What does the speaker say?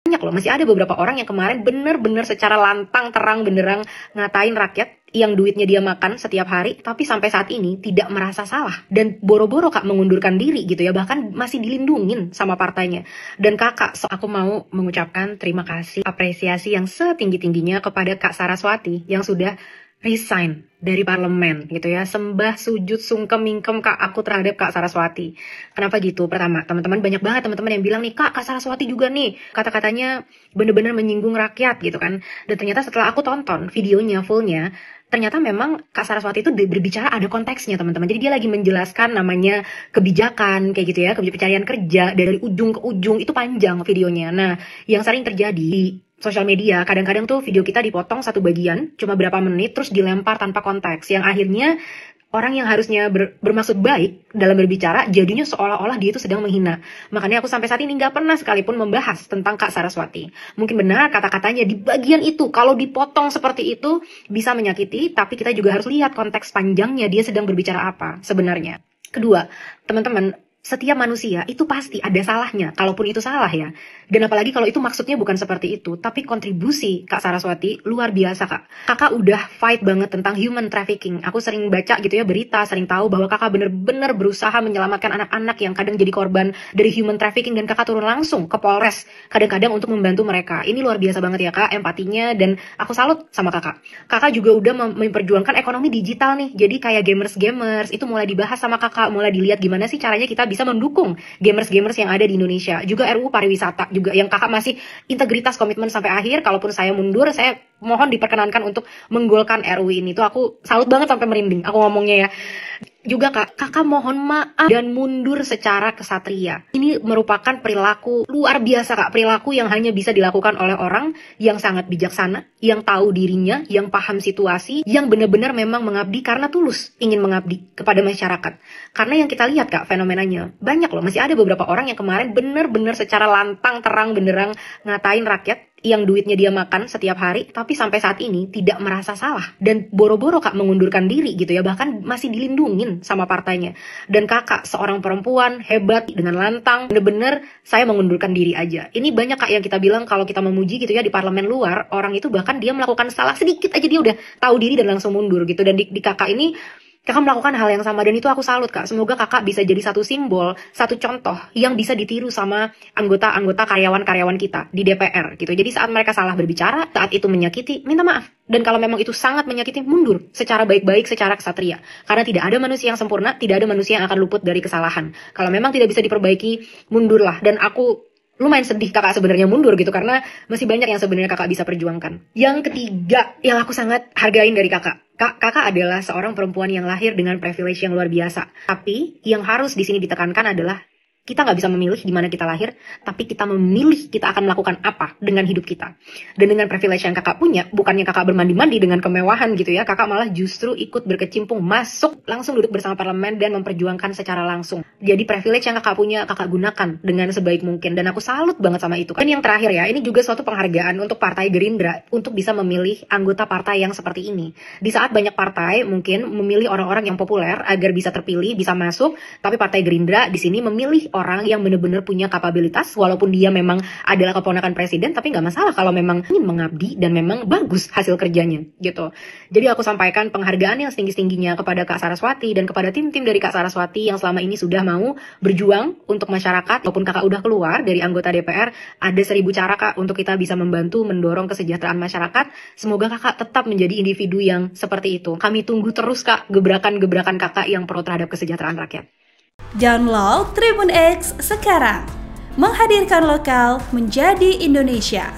Banyak loh, masih ada beberapa orang yang kemarin bener-bener secara lantang terang benderang ngatain rakyat yang duitnya dia makan setiap hari, tapi sampai saat ini tidak merasa salah dan boro-boro Kak mengundurkan diri gitu ya, bahkan masih dilindungin sama partainya. Dan Kakak, aku mau mengucapkan terima kasih, apresiasi yang setinggi-tingginya kepada Kak Saraswati yang sudah resign dari parlemen gitu ya. Sembah sujud sungkem mingkem Kak aku terhadap Kak Saraswati. Kenapa gitu? Pertama, teman-teman banyak banget teman-teman yang bilang nih, Kak Saraswati juga nih kata-katanya bener-bener menyinggung rakyat gitu kan. Dan ternyata setelah aku tonton videonya fullnya, ternyata memang Kak Saraswati itu berbicara ada konteksnya teman-teman. Jadi dia lagi menjelaskan namanya kebijakan kayak gitu ya, pencarian kerja dari ujung ke ujung, itu panjang videonya. Nah, yang sering terjadi sosial media, kadang-kadang tuh video kita dipotong satu bagian, cuma berapa menit, terus dilempar tanpa konteks, yang akhirnya orang yang harusnya bermaksud baik dalam berbicara, jadinya seolah-olah dia itu sedang menghina. Makanya aku sampai saat ini nggak pernah sekalipun membahas tentang Kak Saraswati. Mungkin benar kata-katanya di bagian itu, kalau dipotong seperti itu, bisa menyakiti, tapi kita juga harus lihat konteks panjangnya dia sedang berbicara apa sebenarnya. Kedua, teman-teman, setiap manusia itu pasti ada salahnya, kalaupun itu salah ya. Dan apalagi kalau itu maksudnya bukan seperti itu, tapi kontribusi Kak Saraswati luar biasa Kak. Kakak udah fight banget tentang human trafficking. Aku sering baca gitu ya berita, sering tahu bahwa kakak bener-bener berusaha menyelamatkan anak-anak yang kadang jadi korban dari human trafficking, dan kakak turun langsung ke Polres kadang-kadang untuk membantu mereka. Ini luar biasa banget ya Kak, empatinya, dan aku salut sama kakak. Kakak juga udah memperjuangkan ekonomi digital nih, jadi kayak gamers-gamers itu mulai dibahas sama kakak, mulai dilihat gimana sih caranya kita bisa mendukung gamers-gamers yang ada di Indonesia. Juga RUU pariwisata juga yang kakak masih integritas komitmen sampai akhir. Kalaupun saya mundur, saya mohon diperkenankan untuk menggolkan RUU ini. Itu aku salut banget sampai merinding aku ngomongnya ya. Juga kakak mohon maaf dan mundur secara kesatria. Ini merupakan perilaku luar biasa Kak, perilaku yang hanya bisa dilakukan oleh orang yang sangat bijaksana, yang tahu dirinya, yang paham situasi, yang benar-benar memang mengabdi karena tulus ingin mengabdi kepada masyarakat. Karena yang kita lihat Kak, fenomenanya banyak loh, masih ada beberapa orang yang kemarin benar-benar secara lantang terang benderang ngatain rakyat yang duitnya dia makan setiap hari, tapi sampai saat ini tidak merasa salah dan boro-boro Kak mengundurkan diri gitu ya, bahkan masih dilindungin sama partainya. Dan kakak seorang perempuan hebat dengan lantang, bener-bener saya mengundurkan diri aja. Ini banyak Kak yang kita bilang kalau kita memuji gitu ya di parlemen luar, orang itu bahkan dia melakukan salah sedikit aja dia udah tahu diri dan langsung mundur gitu. Dan di kakak ini, kakak melakukan hal yang sama, dan itu aku salut Kak. Semoga kakak bisa jadi satu simbol, satu contoh yang bisa ditiru sama anggota-anggota karyawan-karyawan kita di DPR gitu. Jadi saat mereka salah berbicara, saat itu menyakiti, minta maaf. Dan kalau memang itu sangat menyakiti, mundur secara baik-baik, secara kesatria. Karena tidak ada manusia yang sempurna, tidak ada manusia yang akan luput dari kesalahan. Kalau memang tidak bisa diperbaiki, mundurlah. Dan aku lumayan sedih kakak sebenarnya mundur gitu, karena masih banyak yang sebenarnya kakak bisa perjuangkan. Yang ketiga yang aku sangat hargain dari kakak adalah seorang perempuan yang lahir dengan privilege yang luar biasa. Tapi yang harus di sini ditekankan adalah kita nggak bisa memilih di mana kita lahir, tapi kita memilih kita akan melakukan apa dengan hidup kita. Dan dengan privilege yang kakak punya, bukannya kakak bermandi-mandi dengan kemewahan gitu ya, kakak malah justru ikut berkecimpung, masuk, langsung duduk bersama parlemen dan memperjuangkan secara langsung. Jadi privilege yang kakak punya, kakak gunakan dengan sebaik mungkin, dan aku salut banget sama itu. Dan yang terakhir ya, ini juga suatu penghargaan untuk Partai Gerindra untuk bisa memilih anggota partai yang seperti ini. Di saat banyak partai mungkin memilih orang-orang yang populer agar bisa terpilih, bisa masuk, tapi Partai Gerindra di sini memilih orang yang benar-benar punya kapabilitas, walaupun dia memang adalah keponakan presiden, tapi nggak masalah kalau memang ingin mengabdi dan memang bagus hasil kerjanya gitu. Jadi aku sampaikan penghargaan yang setinggi-tingginya kepada Kak Saraswati dan kepada tim-tim dari Kak Saraswati yang selama ini sudah mau berjuang untuk masyarakat. Walaupun kakak udah keluar dari anggota DPR, ada 1000 cara Kak untuk kita bisa membantu mendorong kesejahteraan masyarakat. Semoga kakak tetap menjadi individu yang seperti itu. Kami tunggu terus Kak gebrakan-gebrakan kakak yang pro terhadap kesejahteraan rakyat. Download Tribun X sekarang, menghadirkan lokal menjadi Indonesia.